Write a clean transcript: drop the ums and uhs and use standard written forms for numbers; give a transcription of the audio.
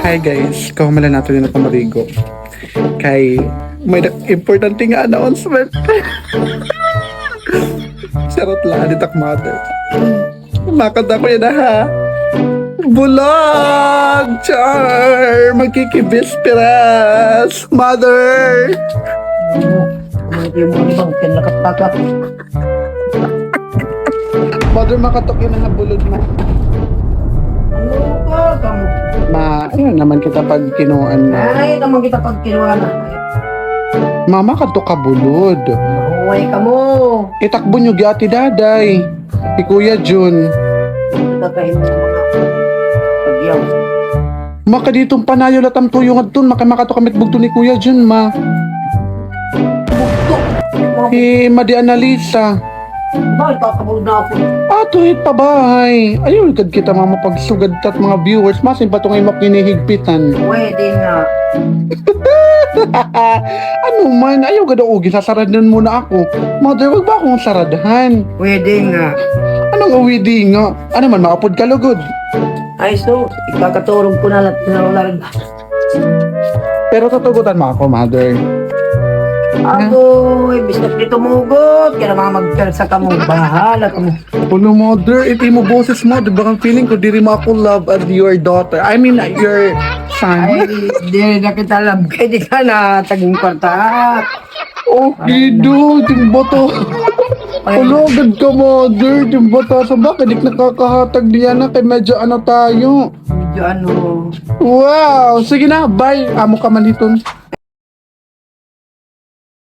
Hi guys, kahumalan natin yung pamarigo. Kay may importante nga announcement. Charot lang, ditak mother. Makanta ko yan na ha. Bulag! Char! Magkikibisperas! Mother! Hindi mo bang kinakapagap? Mother, makatok yun na bulod mo. Ano ka? Kamu? Ayun naman kita pag kinuan na. Ay, naman kita pag kinuha na. Mama, katok ka bulod. Mahuway ka mo. Itakbo nyo gyati daday. Si Kuya Jun. Kakain mo ng mga pagyaw. Maka ditong panayo latam tuyong at dun. Makato kamit bugto ni Kuya Jun, ma. Bukto. Madi Analisa. Bakit kakabulod na ako? Hit pa bahay. Ayun, kad kita mga mapagsugad tat mga viewers. Masin pa ito ngayon makinihigpitan. Pwede nga. Ano man, ayaw gada ugi, sasaradan muna ako. Mother, wag ba akong saradahan? Pwede nga. Anong awidi nga? Ano man, makapod ka lugod. Ay, so, ikakaturog ko na lang pinaulan. Pero tutugutan mo ako, mother. Ako, ibis na dito mugot. Kaya mga magkalsa ka mo. Bahala ka mo. Pulo, mother, iti mo boses mo. Diba kang feeling ko, diri mo ako love as your daughter. I mean, your son. Ay, di na kita alam. Kaya di ka na taging kwarta. Okay, dude, yung bato. Ulogad ka, mother. Yung bato sa bakit di nakakahatag diyan na kay medyo ano tayo. Medyo ano. Wow! Sige na, bye. Amo ka maliton.